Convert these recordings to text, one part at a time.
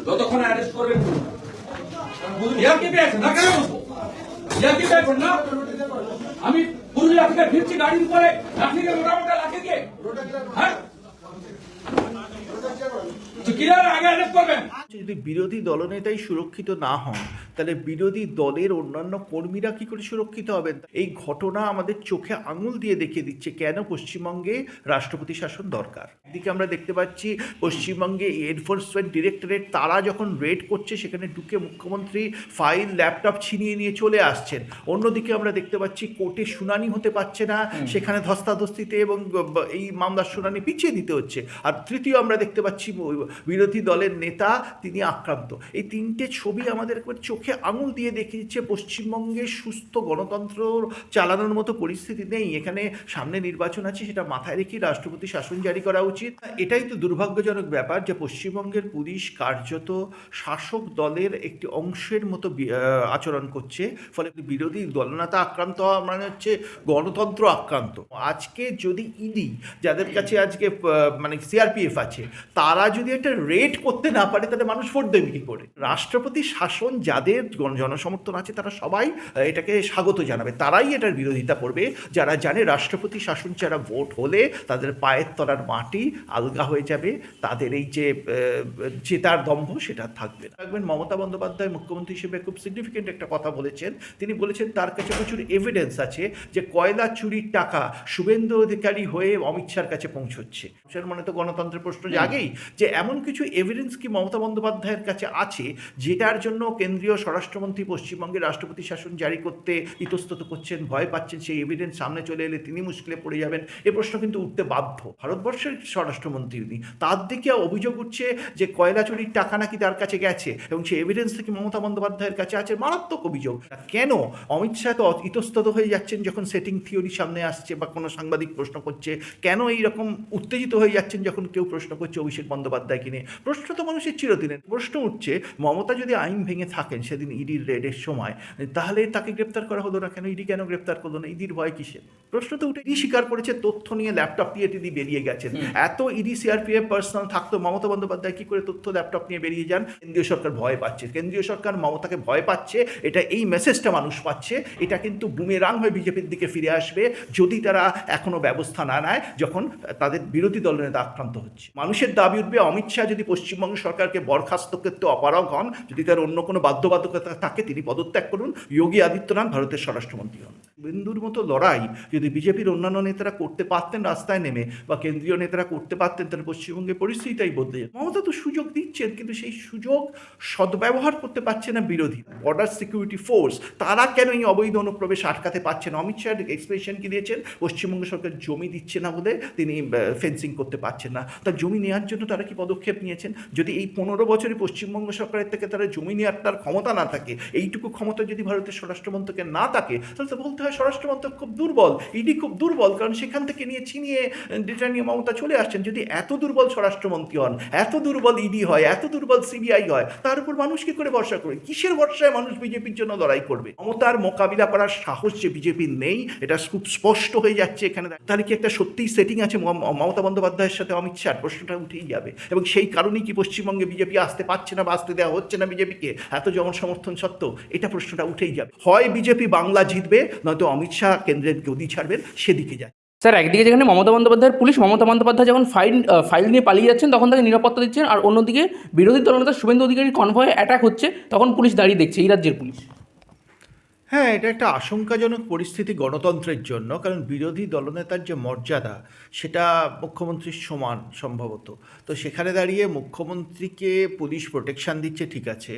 যতক্ষণ অ্যারেস্ট করবেন ইয়াকে পেয়েছেন না, কেন বলবো ইয়াকে পেয়েছেন না। আমি পুরুলিয়া থেকে ফিরছি গাড়ির উপরে, লাঠি দিয়ে মোটামোটা লাঠি দিয়ে, হ্যাঁ কিলার আগে অ্যারেস্ট করবেন। যদি বিরোধী দলনেতাই সুরক্ষিত না হন তাহলে বিরোধী দলের অন্যান্য কর্মীরা কি করে সুরক্ষিত হবেন? এই ঘটনা আমাদের চোখে আঙুল দিয়ে দেখিয়ে দিচ্ছে কেন পশ্চিমবঙ্গে রাষ্ট্রপতি শাসন দরকার। একদিকে আমরা দেখতে পাচ্ছি পশ্চিমবঙ্গে এনফোর্সমেন্ট ডিরেক্টরেট তারা যখন রেড করছে সেখানে ঢুকে মুখ্যমন্ত্রী ফাইল ল্যাপটপ ছিনিয়ে নিয়ে চলে আসছেন। অন্যদিকে আমরা দেখতে পাচ্ছি কোর্টে শুনানি হতে পারছে না, সেখানে ধস্তাধস্তিতে এবং এই মামলার শুনানি পিছিয়ে দিতে হচ্ছে। আর তৃতীয় আমরা দেখতে পাচ্ছি বিরোধী দলের নেতা তিনি আক্রান্ত। এই তিনটে ছবি আমাদের চোখে আঙুল দিয়ে দেখিয়ে দিচ্ছে পশ্চিমবঙ্গে সুস্থ গণতন্ত্র চালানোর মতো পরিস্থিতি নেই। এখানে সামনে নির্বাচন আছে, সেটা মাথায় রেখে রাষ্ট্রপতি শাসন জারি করা উচিত। এটাই তো দুর্ভাগ্যজনক ব্যাপার যে পশ্চিমবঙ্গের পুলিশ কার্যত শাসক দলের একটি অংশের মতো আচরণ করছে, ফলে বিরোধী দলনেতা আক্রান্ত হওয়া মানে হচ্ছে গণতন্ত্র আক্রান্ত। আজকে যদি ইডি যাদের কাছে আজকে মানে সিআরপিএফ আছে তারা যদি একটা রেড করতে না পারে তাহলে মানুষ ভোট দেবে কি করে? রাষ্ট্রপতি শাসন যাদের জনসমর্থন আছে তারা সবাই এটাকে স্বাগত জানাবে, তারাই এটার বিরোধিতা করবে যারা জানে রাষ্ট্রপতি শাসন ছাড়া ভোট হলে তাদের পায়ের তলার মাটি আলগা হয়ে যাবে, তাদের এই যে জেতার দম্ভ সেটা থাকবে না। দেখবেন মমতা বন্দ্যোপাধ্যায় মুখ্যমন্ত্রী হিসেবে খুব সিগনিফিকেন্ট একটা কথা বলেছেন। তিনি বলেছেন তার কাছে প্রচুর এভিডেন্স আছে যে কয়লা চুরির টাকা শুভেন্দু অধিকারী হয়ে অমিত শাহর কাছে পৌঁছচ্ছে। সেটার মনে তো গণতন্ত্রের প্রশ্ন জাগেই যে এমন কিছু এভিডেন্স কি মমতা বন্দ্যোপাধ্যায়ের কাছে আছে যেটার জন্য কেন্দ্রীয় স্বরাষ্ট্রমন্ত্রী পশ্চিমবঙ্গে রাষ্ট্রপতি শাসন জারি করতে ইতস্তত করছেন, ভয় পাচ্ছেন সেই এভিডেন্স সামনে চলে এলে তিনি মুশকিলে পড়ে যাবেন? এ প্রশ্ন কিন্তু উঠতে বাধ্য। ভারতবর্ষের স্বরাষ্ট্রমন্ত্রী উনি, তার দিকে অভিযোগ উঠছে যে কয়লা চুরির টাকা নাকি তার কাছে গেছে এবং সেই এভিডেন্স থেকে মমতা বন্দ্যোপাধ্যায়ের কাছে আছে, মারাত্মক অভিযোগ। কেন অমিত শাহ তো ইতস্তত হয়ে যাচ্ছেন যখন সেটিং থিওরি সামনে আসছে বা কোনো সাংবাদিক প্রশ্ন করছে? কেন এইরকম উত্তেজিত হয়ে যাচ্ছেন যখন কেউ প্রশ্ন করছে অভিষেক বন্দ্যোপাধ্যায়কে নিয়ে? প্রশ্ন তো মানুষের চিরদিনের প্রশ্ন উঠছে। মমতা যদি আইন ভেঙে থাকেন সেদিন ইডির রেডের সময়, তাহলে তাকে গ্রেপ্তার করা হলো না কেন? ইডি কেন গ্রেপ্তার করলো না? ইডির ভয় কিসের? প্রশ্ন তো উঠে। ইডি স্বীকার করেছে তথ্য নিয়ে ল্যাপটপ দিয়ে টিডি বেরিয়ে গেছেন। এত ইডি সিআরপিএফ পার্সোনাল থাকতো মমতা বন্দ্যোপাধ্যায় কি করে তথ্য ল্যাপটপ নিয়ে বেরিয়ে যান? কেন্দ্রীয় সরকার ভয় পাচ্ছে, কেন্দ্রীয় সরকার মমতাকে ভয় পাচ্ছে, এটা এই মেসেজটা মানুষ পাচ্ছে। এটা কিন্তু বুমেরাং হয়ে বিজেপির দিকে ফিরে আসবে যদি তারা এখনো ব্যবস্থা না নেয় যখন তাদের বিরোধী দলের নেতা আক্রান্ত হচ্ছে। মানুষের দাবি উঠবে অমিত শাহ যদি পশ্চিমবঙ্গ সরকারকে বরখাস্ত করতে অপারগ হন, যদি তার অন্য কোনো বাধ্যবাধকতা থাকে তিনি পদত্যাগ করুন, যোগী আদিত্যনাথ ভারতের স্বরাষ্ট্রমন্ত্রী হন। বিন্দুর মতো লড়াই যদি বিজেপির অন্যান্য নেতারা করতে পারতেন রাস্তায় নেমে বা কেন্দ্রীয় নেতারা করতে পারতেন তাহলে পশ্চিমবঙ্গের পরিস্থিতিটাই বদলে যেত। মমতা তো সুযোগ দিচ্ছেন কিন্তু সেই সুযোগ সদ্ব্যবহার করতে পারছে না বিরোধী। বর্ডার সিকিউরিটি ফোর্স তারা কেন এই অবৈধ অনুপ্রবেশ আটকাতে পারছে না? অমিত শাহ এক্সপ্রেশন কি দিয়েছেন? পশ্চিমবঙ্গ সরকার জমি দিচ্ছে না বলে তিনি ফেন্সিং করতে পারছেন না। তার জমি নেওয়ার জন্য তারা কি পদক্ষেপ নিয়েছেন? যদি এই 15 বছরে পশ্চিমবঙ্গ সরকারের থেকে তারা জমি নেওয়ার তার ক্ষমতা না থাকে, এইটুকু ক্ষমতা যদি ভারতের স্বরাষ্ট্রমন্ত্রকের না থাকে, তাহলে তো বলতে হয় স্বরাষ্ট্রমন্ত্রক খুব দুর্বল, ইডি খুব দুর্বল, কারণ সেখান থেকে নিয়ে ছিনিয়ে ডেটা নিয়ে মমতা চলে আসছেন। যদি এত দুর্বল স্বরাষ্ট্রমন্ত্রী হন, এত দুর্বল ইডি হয়, এত দুর্বল সিবিআই হয়, তার উপর মানুষ কি করে ভরসা করবে? কিসের ভরসায় মানুষ বিজেপির জন্য লড়াই করবে? মমতার মোকাবিলা করার সাহস যে বিজেপির নেই এটা খুব স্পষ্ট হয়ে যাচ্ছে এখানে। তাহলে কি একটা সত্যিই সেটিং আছে মমতা বন্দ্যোপাধ্যায়ের সাথে অমিত শাহ? প্রশ্নটা উঠেই যাবে। এবং সেই কারণেই কি পশ্চিমবঙ্গে বিজেপি আসতে পারছে না বা আসতে দেওয়া হচ্ছে না বিজেপিকে এত জনসমর্থন সত্ত্বেও? এটা প্রশ্নটা উঠেই যাবে। হয় বিজেপি বাংলা জিতবে, নয়তো অমিত শাহ কেন্দ্রের গদি ছাড়বেন, সেদিকে যায়। স্যার, একদিকে যেখানে মমতা বন্দ্যোপাধ্যায়ের পুলিশ মমতা বন্দ্যোপাধ্যায় যখন ফাইল নিয়ে পালিয়ে যাচ্ছেন তখন তাকে নিরাপত্তা দিচ্ছেন, আর অন্যদিকে বিরোধী দলনেতা শুভেন্দু অধিকারীর কনভয়ে অ্যাটাক হচ্ছে তখন পুলিশ দাঁড়িয়ে দেখছে, এই রাজ্যের পুলিশ। হ্যাঁ, এটা একটা আশঙ্কাজনক পরিস্থিতি গণতন্ত্রের জন্য, কারণ বিরোধী দলনেতার যে মর্যাদা সেটা মুখ্যমন্ত্রীর সমান সম্ভবত। তো সেখানে দাঁড়িয়ে মুখ্যমন্ত্রীকে পুলিশ প্রোটেকশান দিচ্ছে, ঠিক আছে,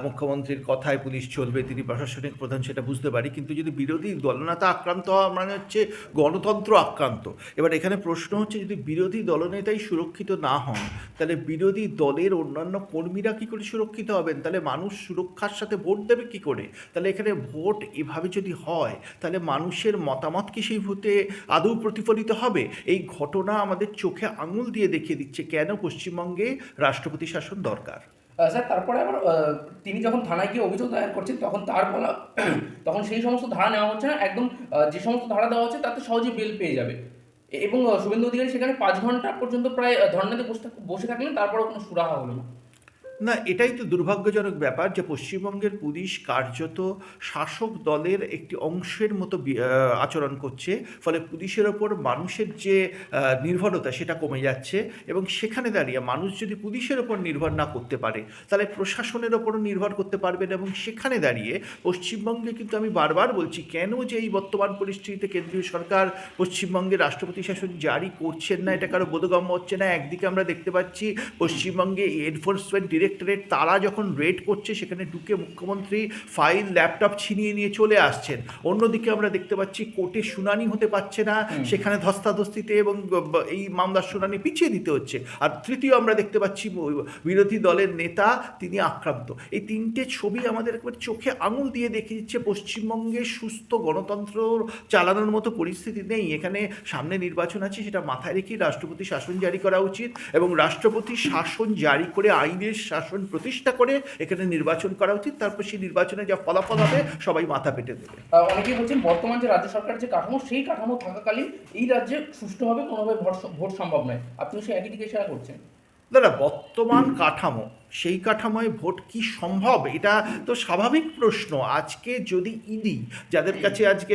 মুখ্যমন্ত্রীর কথায় পুলিশ চলবে, তিনি প্রশাসনিক প্রধান, সেটা বুঝতে পারি। কিন্তু যদি বিরোধী দলনেতা আক্রান্ত হওয়া মানে হচ্ছে গণতন্ত্র আক্রান্ত। এবার এখানে প্রশ্ন হচ্ছে যদি বিরোধী দলনেতাই সুরক্ষিত না হন তাহলে বিরোধী দলের অন্যান্য কর্মীরা কী করে সুরক্ষিত হবেন? তাহলে মানুষ সুরক্ষার সাথে ভোট দেবে কী করে? তাহলে এখানে ভোট এভাবে যদি হয় তাহলে মানুষের মতামত কি সেই ভোটে আদৌ প্রতিফলিত হবে? এই ঘটনা আমাদের চোখে আঙুল দিয়ে দেখিয়ে দিচ্ছে কেন পশ্চিমবঙ্গে রাষ্ট্রপতি শাসন দরকার। স্যার, তারপরে আবার তিনি যখন থানায় গিয়ে অভিযোগ দায়ের করছেন তখন তার বলা তখন সেই সমস্ত ধারা নেওয়া হচ্ছে না, একদম যে সমস্ত ধারা দেওয়া হচ্ছে তাতে সহজেই বেল পেয়ে যাবে। এবং শুভেন্দু অধিকারী সেখানে 5 ঘন্টা পর্যন্ত প্রায় ধর্নাতে বসে থাকলেন, তারপরেও কোনো সুরাহা হলো না। না, এটাই তো দুর্ভাগ্যজনক ব্যাপার যে পশ্চিমবঙ্গের পুলিশ কার্যত শাসক দলের একটি অংশের মতো আচরণ করছে, ফলে পুলিশের ওপর মানুষের যে নির্ভরতা সেটা কমে যাচ্ছে, এবং সেখানে দাঁড়িয়ে মানুষ যদি পুলিশের ওপর নির্ভর না করতে পারে তাহলে প্রশাসনের ওপরও নির্ভর করতে পারবে না, এবং সেখানে দাঁড়িয়ে পশ্চিমবঙ্গে কিন্তু আমি বারবার বলছি কেন যে এই বর্তমান পরিস্থিতিতে কেন্দ্রীয় সরকার পশ্চিমবঙ্গে রাষ্ট্রপতি শাসন জারি করছেন না, এটা কারো বোধগম্য হচ্ছে না। একদিকে আমরা দেখতে পাচ্ছি পশ্চিমবঙ্গে এনফোর্সমেন্ট ডিরেক্টরেট তারা যখন রেড করছে সেখানে ঢুকে মুখ্যমন্ত্রী ফাইল ল্যাপটপ ছিনিয়ে নিয়ে চলে আসছেন, অন্যদিকে আমরা দেখতে পাচ্ছি কোর্টে শুনানি হতে পারছে না, সেখানে ধস্তাধস্তিতে এবং এই মামলার শুনানি পিছিয়ে দিতে হচ্ছে। আর তৃতীয় আমরা দেখতে পাচ্ছি বিরোধী দলের নেতা তিনি আক্রান্ত। এই তিনটে ছবি আমাদের একবার চোখে আঙুল দিয়ে দেখিয়ে দিচ্ছে পশ্চিমবঙ্গে সুস্থ গণতন্ত্র চালানোর মতো পরিস্থিতি নেই। এখানে সামনে নির্বাচন আছে, সেটা মাথায় রেখে রাষ্ট্রপতি শাসন জারি করা উচিত, এবং রাষ্ট্রপতি শাসন জারি করে আইনের শাসন প্রতিষ্ঠা করে এখানে নির্বাচন করা উচিত। তারপর সেই নির্বাচনে যা ফলাফল হবে সবাই মাথা পেতে দেবে। অনেকেই বলছেন বর্তমান যে রাজ্য সরকারের যে কাঠামো, সেই কাঠামো থাকাকালীন এই রাজ্যে সুষ্ঠুভাবে কোনোভাবে ভোট সম্ভব নয়। আপনি সেই একই দিকে ইশারা করছেন। দাদা, বর্তমান কাঠামো, সেই কাঠামোয় ভোট কি সম্ভব? এটা তো স্বাভাবিক প্রশ্ন। আজকে যদি ইডি, যাদের কাছে আজকে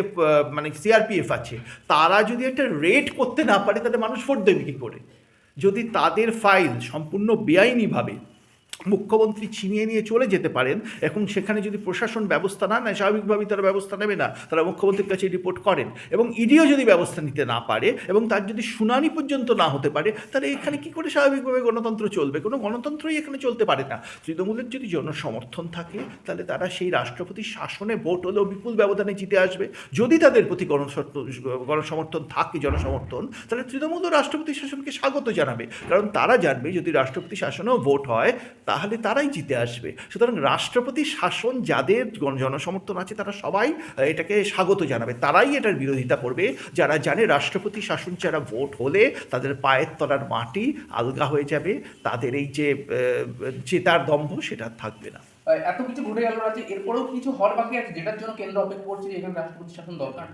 মানে সিআরপিএফ আছে, তারা যদি একটা রেড করতে না পারে তাহলে মানুষ ভোট দেবে কী করে? যদি তাদের ফাইল সম্পূর্ণ বেআইনিভাবে মুখ্যমন্ত্রী ছিনিয়ে নিয়ে চলে যেতে পারেন, এখন সেখানে যদি প্রশাসন ব্যবস্থা না নেয়, স্বাভাবিকভাবেই তারা ব্যবস্থা নেবে না, তারা মুখ্যমন্ত্রীর কাছে রিপোর্ট করেন, এবং ইডিও যদি ব্যবস্থা নিতে না পারে এবং তার যদি শুনানি পর্যন্ত না হতে পারে, তাহলে এখানে কী করে স্বাভাবিকভাবে গণতন্ত্র চলবে? কোনো গণতন্ত্রই এখানে চলতে পারে না। তৃণমূলের যদি জনসমর্থন থাকে তাহলে তারা সেই রাষ্ট্রপতি শাসনে ভোট হলেও বিপুল ব্যবধানে জিতে আসবে। যদি তাদের প্রতি গণসমর্থন থাকে, জনসমর্থন, তাহলে তৃণমূলও রাষ্ট্রপতি শাসনকে স্বাগত জানাবে, কারণ তারা জানবে যদি রাষ্ট্রপতি শাসনেও ভোট হয় তাহলে তারাই জিতে আসবে। সুতরাং রাষ্ট্রপতি শাসন যাদের জনসমর্থন আছে তারা সবাই এটাকে স্বাগত জানাবে, তারাই এটার বিরোধিতা করবে যারা জানে রাষ্ট্রপতি শাসন ছাড়া ভোট হলে তাদের পায়ের তলার মাটি আলগা হয়ে যাবে, তাদের এই যে জেতার দম্ভ সেটা থাকবে না। এত কিছু ঘটে গেল রাজ্যে, এরপরেও কিছু হওয়ার বাকি আছে যেটার জন্য কেন্দ্র অপেক্ষা করছে যে এখানে রাষ্ট্রপতি শাসন দরকার।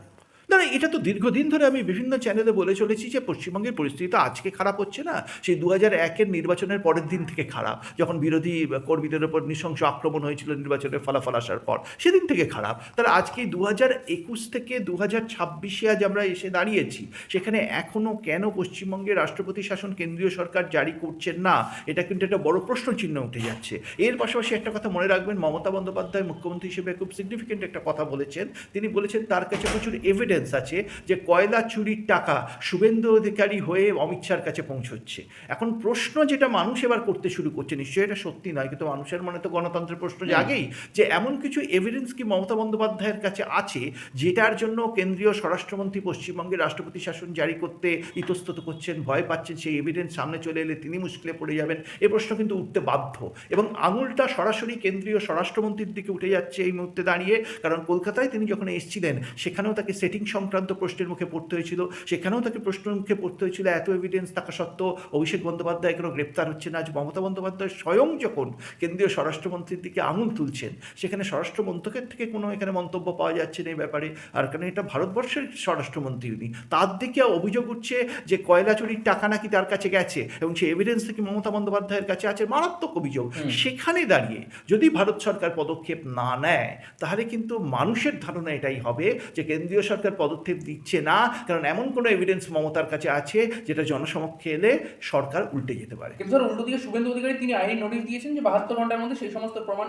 না, এটা তো দীর্ঘদিন ধরে আমি বিভিন্ন চ্যানেলে বলে চলেছি যে পশ্চিমবঙ্গের পরিস্থিতি তো আজকে খারাপ হচ্ছে না, সেই 2001-এর নির্বাচনের পরের দিন থেকে খারাপ, যখন বিরোধী কর্মীদের ওপর নৃশংস আক্রমণ হয়েছিল নির্বাচনের ফলাফল আসার পর, সেদিন থেকে খারাপ। তাহলে আজকে 2021 থেকে 2026-এ আজ আমরা এসে দাঁড়িয়েছি, সেখানে এখনও কেন পশ্চিমবঙ্গের রাষ্ট্রপতি শাসন কেন্দ্রীয় সরকার জারি করছেন না, এটা কিন্তু একটা বড় প্রশ্ন চিহ্ন উঠে যাচ্ছে। এর পাশাপাশি একটা কথা মনে রাখবেন, মমতা বন্দ্যোপাধ্যায় মুখ্যমন্ত্রী হিসেবে খুব সিগনিফিকেন্ট একটা কথা বলেছেন। তিনি বলেছেন তার কাছে প্রচুর এভিডেন্স আছে যে কয়লা চুরির টাকা শুভেন্দু অধিকারী হয়ে অমিত শাহর কাছে পৌঁছচ্ছে। এখন প্রশ্ন যেটা মানুষ এবার করতে শুরু করছে, নিশ্চয়ই এটা সত্যি নয়, কিন্তু মানুষের মনে তো গণতন্ত্রের প্রশ্ন জাগেই যে এমন কিছু এভিডেন্স কি মমতা বন্দ্যোপাধ্যায়ের কাছে আছে যেটার জন্য কেন্দ্রীয় স্বরাষ্ট্রমন্ত্রী পশ্চিমবঙ্গের রাষ্ট্রপতি শাসন জারি করতে ইতস্তত করছেন, ভয় পাচ্ছেন সেই এভিডেন্স সামনে চলে এলে তিনি মুশকিলে পড়ে যাবেন। এ প্রশ্ন কিন্তু উঠতে বাধ্য, এবং আঙুলটা সরাসরি কেন্দ্রীয় স্বরাষ্ট্রমন্ত্রীর দিকে উঠে যাচ্ছে এই মুহূর্তে দাঁড়িয়ে। কারণ কলকাতায় তিনি যখন এসেছিলেন সেখানেও তাকে সেটিং সংক্রান্ত প্রশ্নের মুখে পড়তে হয়েছিল, সেখানেও তাকে প্রশ্নের মুখে পড়তে হয়েছিল, এত এভিডেন্স থাকা সত্ত্বেও অভিষেক বন্দ্যোপাধ্যায় কেন গ্রেপ্তার হচ্ছে না। আজ মমতা বন্দ্যোপাধ্যায় স্বয়ং যখন কেন্দ্রীয় স্বরাষ্ট্রমন্ত্রীর দিকে আঙুল তুলছেন, সেখানে স্বরাষ্ট্র মন্ত্রকের থেকে কোনো এখানে মন্তব্য পাওয়া যাচ্ছে না এই ব্যাপারে। আর কারণ এটা ভারতবর্ষের স্বরাষ্ট্রমন্ত্রী, উনি তার দিকে অভিযোগ উঠছে যে কয়লা চুরির টাকা নাকি তার কাছে গেছে, এবং সেই এভিডেন্স থেকে মমতা বন্দ্যোপাধ্যায়ের কাছে আছে, মারাত্মক অভিযোগ। সেখানে দাঁড়িয়ে যদি ভারত সরকার পদক্ষেপ না নেয় তাহলে কিন্তু মানুষের ধারণা এটাই হবে যে কেন্দ্রীয় সরকার পদক্ষেপ দিচ্ছে না, কারণ এমন কোনো এভিডেন্স মমতার কাছে আছে যেটা জনসমক্ষে এলে সরকার উল্টে যেতে পারে। কিন্তু স্যার উল্টো দিকে শুভেন্দু অধিকারী তিনি আইনি নোটিশ দিয়েছেন যে 72 ঘন্টার মধ্যে সেই সমস্ত প্রমাণ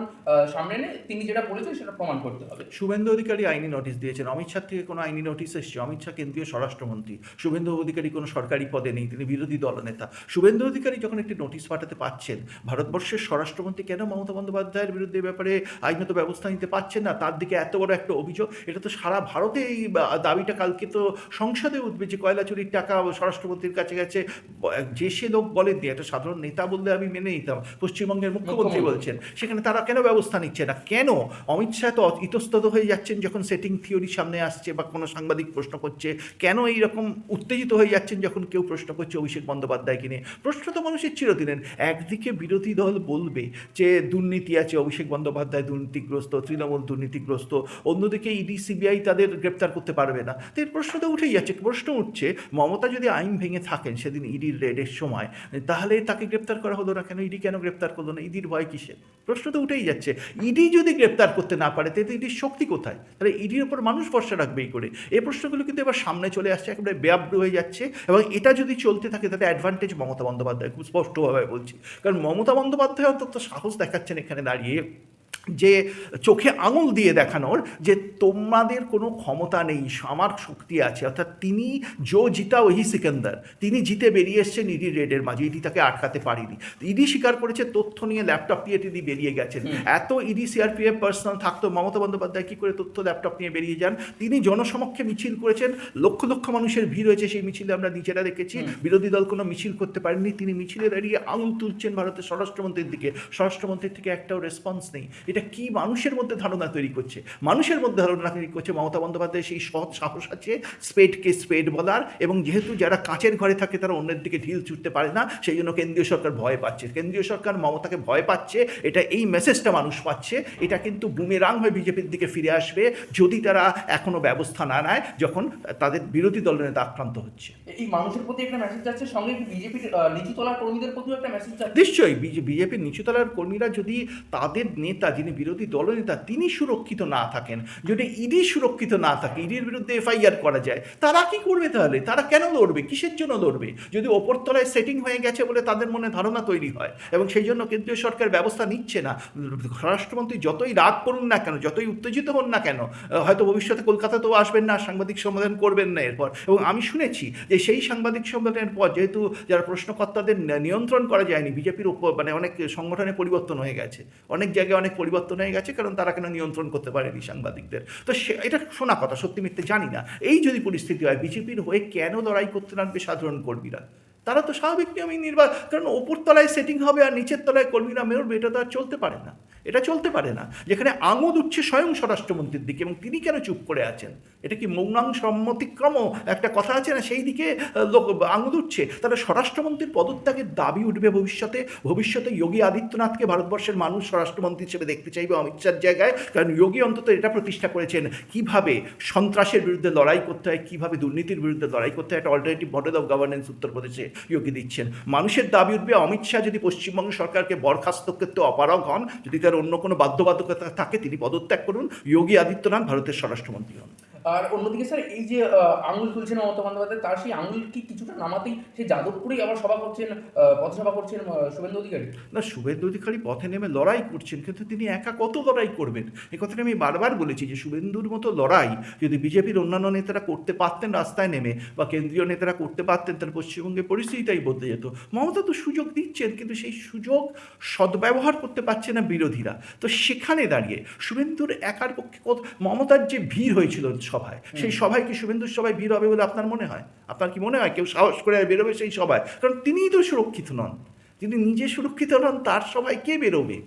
সামনে এনে তিনি যেটা বলেছেন সেটা প্রমাণ করতে হবে। শুভেন্দু অধিকারী আইনি নোটিশ দিয়েছেন, অমিত শাহ থেকে কোনো আইনি নোটিশ এসছে? অমিত শাহ কেন্দ্রীয় স্বরাষ্ট্রমন্ত্রী, শুভেন্দু অধিকারী কোনো সরকারি পদে নেই, তিনি বিরোধী দলনেতা। শুভেন্দু অধিকারী যখন একটি নোটিশ পাঠাতে পারছেন, ভারতবর্ষের স্বরাষ্ট্রমন্ত্রী কেন মমতা বন্দ্যোপাধ্যায়ের বিরুদ্ধে ব্যাপারে আইনত ব্যবস্থা নিতে পারছেন না? তার দিকে এত বড় একটা অভিযোগ, এটা তো সারা ভারতে এই দাবিটা কালকে তো সংসদে উঠবে যে কয়লা চুরির টাকা স্বরাষ্ট্রমন্ত্রীর কাছে গেছে। যে সে লোক বলেন দিয়ে একটা সাধারণ নেতা বললে আমি মেনে নিতাম, পশ্চিমবঙ্গের মুখ্যমন্ত্রী বলছেন, সেখানে তারা কেন ব্যবস্থা নিচ্ছে না? কেন অমিত শাহ তো ইতস্তত হয়ে যাচ্ছেন যখন সেটিং থিওরি সামনে আসছে বা কোনো সাংবাদিক প্রশ্ন করছে? কেন এইরকম উত্তেজিত হয়ে যাচ্ছেন যখন কেউ প্রশ্ন করছে অভিষেক বন্দ্যোপাধ্যায়কে নিয়ে? প্রশ্ন তো মানুষের চিরদিনের। একদিকে বিরোধী দল বলবে যে দুর্নীতি আছে, অভিষেক বন্দ্যোপাধ্যায় দুর্নীতিগ্রস্ত, তৃণমূল দুর্নীতিগ্রস্ত, অন্যদিকে ইডি সিবিআই তাদের গ্রেপ্তার করতে পারে পারবে না। তো এর প্রশ্ন তো উঠেই যাচ্ছে। প্রশ্ন উঠছে, মমতা যদি আইন ভেঙে থাকেন সেদিন ইডির রেডের সময়, তাহলে তাকে গ্রেপ্তার করা হলো না কেন? ইডি কেন গ্রেপ্তার করলো না? ইডির ভয় কিসের? প্রশ্ন তো উঠেই যাচ্ছে। ইডি যদি গ্রেপ্তার করতে না পারে তাহলে ইডির শক্তি কোথায়? তাহলে ইডির ওপর মানুষ ভরসা রাখবে এই করে? এই প্রশ্নগুলো কিন্তু এবার সামনে চলে আসছে, একেবারে বেআব্রু হয়ে যাচ্ছে। এবং এটা যদি চলতে থাকে তাহলে অ্যাডভান্টেজ মমতা বন্দ্যোপাধ্যায়, খুব স্পষ্টভাবে বলছি। কারণ মমতা বন্দ্যোপাধ্যায় অন্তত সাহস দেখাচ্ছেন এখানে দাঁড়িয়ে যে চোখে আঙুল দিয়ে দেখানোর যে তোমাদের কোনো ক্ষমতা নেই, আমার শক্তি আছে। অর্থাৎ তিনি জিতা ওহি সিকান্দার, তিনি জিতে বেরিয়ে এসছেন ইডি রেডের মাঝে, ইডি তাকে আটকাতে পারেনি। ইডি স্বীকার করেছে তথ্য নিয়ে ল্যাপটপ নিয়ে তিনি বেরিয়ে গেছেন। এত ইডি সিআরপিএফ পার্সোনাল থাকতো, মমতা বন্দ্যোপাধ্যায় কী করে তথ্য ল্যাপটপ নিয়ে বেরিয়ে যান? তিনি জনসমক্ষে মিছিল করেছেন, লক্ষ লক্ষ মানুষের ভিড় হয়েছে সেই মিছিলে, আমরা নিজেরা দেখেছি। বিরোধী দল কোনো মিছিল করতে পারেননি, তিনি মিছিলে দাঁড়িয়ে আঙুল তুলছেন ভারতের স্বরাষ্ট্রমন্ত্রীর দিকে। স্বরাষ্ট্রমন্ত্রীর থেকে একটাও রেসপন্স নেই। এটা কি মানুষের মধ্যে ধারণা তৈরি করছে? মানুষের মধ্যে ধারণা তৈরি করছে মমতা বন্দ্যোপাধ্যায় সেই সৎ সাহস আছে স্পেডকে স্পেড বলার, এবং যেহেতু যারা কাঁচের ঘরে থাকে তারা অন্যের দিকে ঢিল ছুটতে পারে না, সেই জন্য কেন্দ্রীয় সরকার ভয় পাচ্ছে। কেন্দ্রীয় সরকার মমতাকে ভয় পাচ্ছে, এটা এই মেসেজটা মানুষ পাচ্ছে। এটা কিন্তু বুমেরাং হয়ে বিজেপির দিকে ফিরে আসবে যদি তারা এখনো ব্যবস্থা না নেয়, যখন তাদের বিরোধী দলের নেতা আক্রান্ত হচ্ছে। এই মানুষের প্রতি একটা মেসেজ যাচ্ছে, সঙ্গে বিজেপির নিচুতলার কর্মীদের প্রতিও একটা মেসেজ যাচ্ছে। নিশ্চয়ই বিজেপির নিচুতলার কর্মীরা যদি তাদের নেতা, যিনি বিরোধী দলনেতা, তিনি সুরক্ষিত না থাকেন, যদি ইডি সুরক্ষিত না থাকে, ইডির বিরুদ্ধে এফআইআর করা যায়, তারা কি করবে? তাহলে তারা কেন লড়বে? কিসের জন্য লড়বে? যদি ওপরতলায় সেটিং হয়ে গেছে বলে তাদের মনে ধারণা তৈরি হয়, এবং সেই জন্য কেন্দ্রীয় সরকার ব্যবস্থা নিচ্ছে না। স্বরাষ্ট্রমন্ত্রী যতই রাগ করুন না কেন, যতই উত্তেজিত হন না কেন, হয়তো ভবিষ্যতে কলকাতাতেও আসবেন না, সাংবাদিক সম্মেলন করবেন না এরপর। এবং আমি শুনেছি যে সেই সাংবাদিক সম্মেলনের পর, যেহেতু যারা প্রশ্নকর্তাদের নিয়ন্ত্রণ করা যায়নি, বিজেপির মানে অনেক সংগঠনে পরিবর্তন হয়ে গেছে, অনেক জায়গায় অনেক পরিবর্তন হয়ে গেছে, কারণ তারা কেন নিয়ন্ত্রণ করতে পারেনি সাংবাদিকদের। তো এটা শোনা কথা, সত্যি মিথ্যে জানি না। এই যদি পরিস্থিতি হয়, বিজেপির হয়ে কেন লড়াই করতে নামবে সাধারণ কর্মীরা? তারা তো স্বাভাবিক নিয়মেই কারণ ওপরতলায় সেটিং হবে আর নিচের তলায় কর্মীরা মেয়রবে, এটা তো আর চলতে পারে না। এটা চলতে পারে না, যেখানে আঙুল উঠছে স্বয়ং স্বরাষ্ট্রমন্ত্রীর দিকে, এবং তিনি কেন চুপ করে আছেন? এটা কি মৌনাং সম্মতিক্রম একটা কথা আছে না, সেই দিকে লোক আঙুল উঠছে। তাহলে স্বরাষ্ট্রমন্ত্রীর পদত্যাগের দাবি উঠবে ভবিষ্যতে যোগী আদিত্যনাথকে ভারতবর্ষের মানুষ স্বরাষ্ট্রমন্ত্রী হিসেবে দেখতে চাইবে অমিত শাহর জায়গায়। কারণ যোগী অন্তত এটা প্রতিষ্ঠা করেছেন কিভাবে সন্ত্রাসের বিরুদ্ধে লড়াই করতে হয়, কিভাবে দুর্নীতির বিরুদ্ধে লড়াই করতে হয়, একটা অল্টারনেটিভ মডেল অফ গভর্নেন্স উত্তরপ্রদেশে যোগী দিচ্ছেন। মানুষের দাবি উঠবে অমিত শাহ যদি পশ্চিমবঙ্গ সরকারকে বরখাস্ত করতে অপারগ হন, যদি তার অন্য কোনো বাধ্যবাধকতা থাকে, তিনি পদত্যাগ করুন, যোগী আদিত্যনাথ ভারতের স্বরাষ্ট্রমন্ত্রী হন। আর অন্যদিকে স্যার, এই যে আঙুল তুলছেন মমতা বন্দ্যোপাধ্যায়, তার সেই আঙুল কি কিছুটা নামাতেই সেই যাদবপুরেই আবার সভা করছেন, পথসভা করছেন শুভেন্দু অধিকারী? না, শুভেন্দু অধিকারী পথে নেমে লড়াই করছেন, কিন্তু তিনি একা কত লড়াই করবেন? এই কথাটা আমি বারবার বলেছি যে শুভেন্দুর মতো লড়াই যদি বিজেপির অন্যান্য নেতারা করতে পারতেন রাস্তায় নেমে, বা কেন্দ্রীয় নেতারা করতে পারতেন, তার পশ্চিমবঙ্গের পরিস্থিতিটাই বদলে যেত। মমতা তো সুযোগ দিচ্ছেন, কিন্তু সেই সুযোগ সদ্ব্যবহার করতে পারছে না বিরোধীরা। তো সেখানে দাঁড়িয়ে শুভেন্দুর একার পক্ষে মমতার যে ভিড় হয়েছিল সভায়, সেই সভায় কি শুভেন্দুর সভায় ভিড় হবে বলে আপনার মনে হয়? আপনার কি মনে হয় কেউ সাহস করে বেরোবে সেই সভায়? কারণ তিনিই তো সুরক্ষিত নন। তিনি নিজে সুরক্ষিত নন, তার সভায় কে বেরোবে?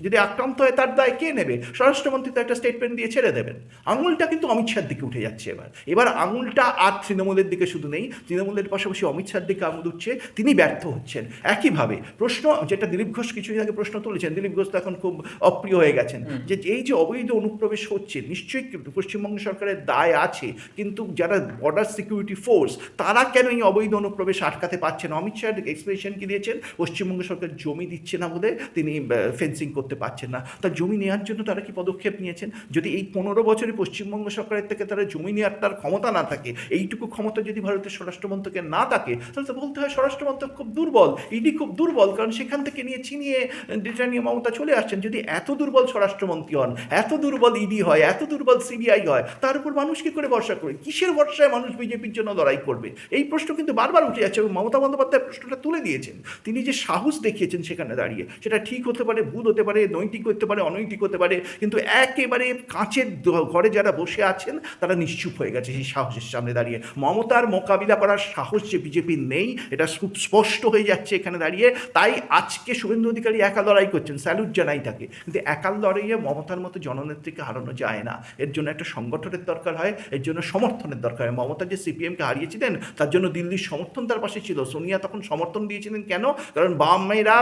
যদি আক্রান্ত হয় তার দায় কে নেবে? স্বরাষ্ট্রমন্ত্রী তো একটা স্টেটমেন্ট দিয়ে ছেড়ে দেবেন। আঙুলটা কিন্তু অমিত শাহর দিকে উঠে যাচ্ছে এবার আঙুলটা আর তৃণমূলের দিকে শুধু নেই, তৃণমূলের পাশাপাশি অমিত শাহর দিকে আঙুল উঠছে, তিনি ব্যর্থ হচ্ছেন। একইভাবে প্রশ্ন যেটা দিলীপ ঘোষ কিছুদিন আগে প্রশ্ন তুলেছেন, দিলীপ ঘোষ তো এখন খুব অপ্রিয় হয়ে গেছেন, যে এই যে অবৈধ অনুপ্রবেশ হচ্ছে, নিশ্চয়ই পশ্চিমবঙ্গ সরকারের দায় আছে, কিন্তু যারা বর্ডার সিকিউরিটি ফোর্স, তারা কেন এই অবৈধ অনুপ্রবেশ আটকাতে পারছেন? অমিত শাহের এক্সপ্রেশন কি দিয়েছেন? পশ্চিমবঙ্গ সরকার জমি দিচ্ছে না বলে তিনি ফেন্সিং করতে পারছেন না। তার জমি নেওয়ার জন্য তারা কি পদক্ষেপ নিয়েছেন? যদি এই 15 বছরে পশ্চিমবঙ্গ সরকারের থেকে তারা জমি নেওয়ার তার ক্ষমতা না থাকে, এইটুকু ক্ষমতা যদি ভারতের স্বরাষ্ট্রমন্ত্রকের না থাকে, তাহলে তো বলতে হয় স্বরাষ্ট্রমন্ত্রক খুব দুর্বল, ইডি খুব দুর্বল, কারণ সেখান থেকে নিয়ে চিনিয়ে ডেটা নিয়ে মমতা চলে আসছেন। যদি এত দুর্বল স্বরাষ্ট্রমন্ত্রী হন, এত দুর্বল ইডি হয়, এত দুর্বল সিবিআই হয়, তার উপর মানুষ কি করে ভরসা করবে? কিসের ভরসায় মানুষ বিজেপির জন্য লড়াই করবে? এই প্রশ্ন কিন্তু বারবার উঠে যাচ্ছে, এবং মমতা বন্দ্যোপাধ্যায় প্রশ্নটা তুলে দিয়েছেন। তিনি যে সাহস দেখিয়েছেন সেখানে দাঁড়িয়ে, সেটা ঠিক হতে পারে, ভুল হতে পারে, নৈতিক হতে পারে, অনৈতিক হতে পারে, কিন্তু একেবারে কাঁচের ঘরে যারা বসে আছেন তারা নিশ্চুপ হয়ে গেছে সেই সাহসের সামনে দাঁড়িয়ে। মমতার মোকাবিলা করার সাহস যে বিজেপির নেই, এটা খুব স্পষ্ট হয়ে যাচ্ছে এখানে দাঁড়িয়ে। তাই আজকে শুভেন্দু অধিকারী একা লড়াই করছেন, স্যালুট জানাই তাকে, কিন্তু একার লড়াইয়ে মমতার মতো জননেত্রীকে হারানো যায় না। এর জন্য একটা সংগঠনের দরকার হয়, এর জন্য সমর্থনের দরকার হয়। মমতা যে সিপিএমকে হারিয়েছিলেন, তার জন্য দিল্লির সমর্থন তার পাশে ছিল। সোনিয়া তখন সমর্থন দিয়েছিলেন কেন? কারণ বামেরা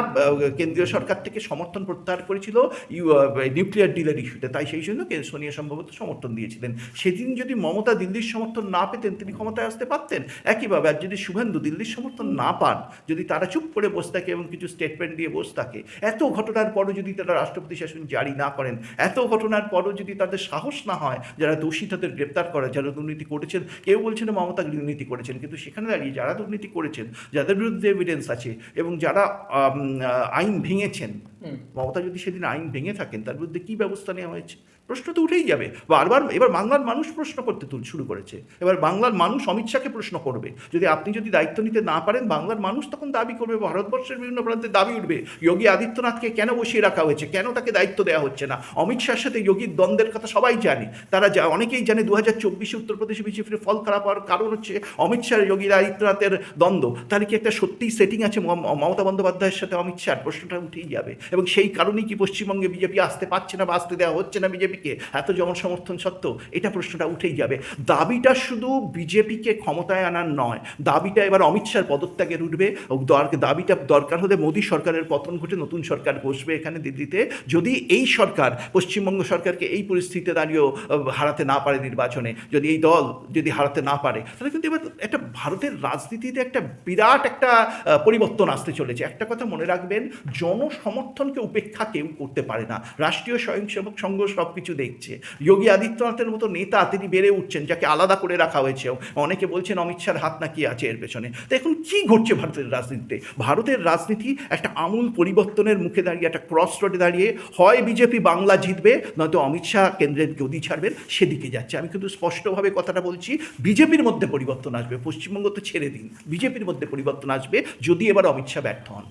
কেন্দ্রীয় সরকার থেকে সমর্থন প্রত্যাহার করেছিল নিউক্লিয়ার ডিলের ইস্যুতে, তাই সেই জন্য সোনিয়া সম্ভবত সমর্থন দিয়েছিলেন। সেদিন যদি মমতা দিল্লির সমর্থন না পেতেন তিনি ক্ষমতায় আসতে পারতেন একইভাবে। আর যদি শুভেন্দু দিল্লির সমর্থন না পান, যদি তারা চুপ করে বসে থাকে এবং কিছু স্টেটমেন্ট দিয়ে বসে থাকে, এত ঘটনার পরও যদি তারা রাষ্ট্রপতি শাসন জারি না করেন, এত ঘটনার পরও যদি তাদের সাহস না হয় যারা দোষী তাদের গ্রেপ্তার করে, যারা দুর্নীতি করেছেন, কেউ বলছেন না মমতা দুর্নীতি করেছেন, কিন্তু সেখানে দাঁড়িয়ে যারা দুর্নীতি করেছেন, যাদের বিরুদ্ধে এভিডেন্স আছে এবং যারা আইন ভেঙেছেন, মমতা যদি সেদিন আইন ভেঙে থাকেন তার বিরুদ্ধে কী ব্যবস্থা নেওয়া হয়েছে? প্রশ্ন তো উঠেই যাবে বারবার। এবার বাংলার মানুষ প্রশ্ন করতে শুরু করেছে। এবার বাংলার মানুষ অমিত শাহকে প্রশ্ন করবে। আপনি যদি দায়িত্ব নিতে না পারেন, বাংলার মানুষ তখন দাবি করবে, ভারতবর্ষের বিভিন্ন প্রান্তে দাবি উঠবে, যোগী আদিত্যনাথকে কেন বসিয়ে রাখা হয়েছে, কেন তাকে দায়িত্ব দেওয়া হচ্ছে না। অমিত শাহের সাথে যোগীর দ্বন্দ্বের কথা সবাই জানে, তারা অনেকেই জানে 2024 উত্তরপ্রদেশে বিজেপির ফল খারাপ হওয়ার কারণ হচ্ছে অমিত শাহ যোগী আদিত্যনাথের দ্বন্দ্ব। তাহলে কি একটা সত্যিই সেটিং আছে মমতা বন্দ্যোপাধ্যায়ের সাথে অমিত শাহ? প্রশ্নটা উঠেই যাবে। এবং সেই কারণেই কি পশ্চিমবঙ্গে বিজেপি আসতে পারছে না বা আসতে দেওয়া হচ্ছে না বিজেপিকে এত জনসমর্থন সত্ত্বেও? এটা প্রশ্নটা উঠেই যাবে। দাবিটা শুধু বিজেপিকে ক্ষমতায় আনার নয়, দাবিটা এবার অমিত শাহর পদত্যাগের উঠবে। দাবিটা দরকার হলে মোদী সরকারের পতন ঘটে নতুন সরকার বসবে এখানে দিল্লিতে। যদি এই সরকার পশ্চিমবঙ্গ সরকারকে এই পরিস্থিতিতে দাঁড়িয়েও হারাতে না পারে নির্বাচনে, যদি এই দল যদি হারাতে না পারে, তাহলে কিন্তু এবার একটা ভারতের রাজনীতিতে একটা বিরাট একটা পরিবর্তন আসতে চলেছে। একটা কথা মনে রাখবেন, জনসমর্থনকে উপেক্ষা কেউ করতে পারে না। রাষ্ট্রীয় স্বয়ংসেবক সংঘ সব কিছু দেখছে। যোগী আদিত্যনাথের মতো নেতা তিনি বেড়ে উঠছেন, যাকে আলাদা করে রাখা হয়েছে। অনেকে বলছেন অমিত শাহর হাত নাকি আছে এর পেছনে। তো এখন কী ঘটছে ভারতের রাজনীতিতে? ভারতের রাজনীতি একটা আমূল পরিবর্তনের মুখে দাঁড়িয়ে, একটা ক্রস রোডে দাঁড়িয়ে। হয় বিজেপি বাংলা জিতবে, নয়তো অমিত শাহ কেন্দ্রের গদি ছাড়বেন, সেদিকে যাচ্ছে। আমি কিন্তু স্পষ্টভাবে কথাটা বলছি, বিজেপির মধ্যে পরিবর্তন আসবে। পশ্চিমবঙ্গ তো ছেড়ে দিন, বিজেপির মধ্যে পরিবর্তন আসবে যদি এবার অমিত শাহ ব্যর্থ হন।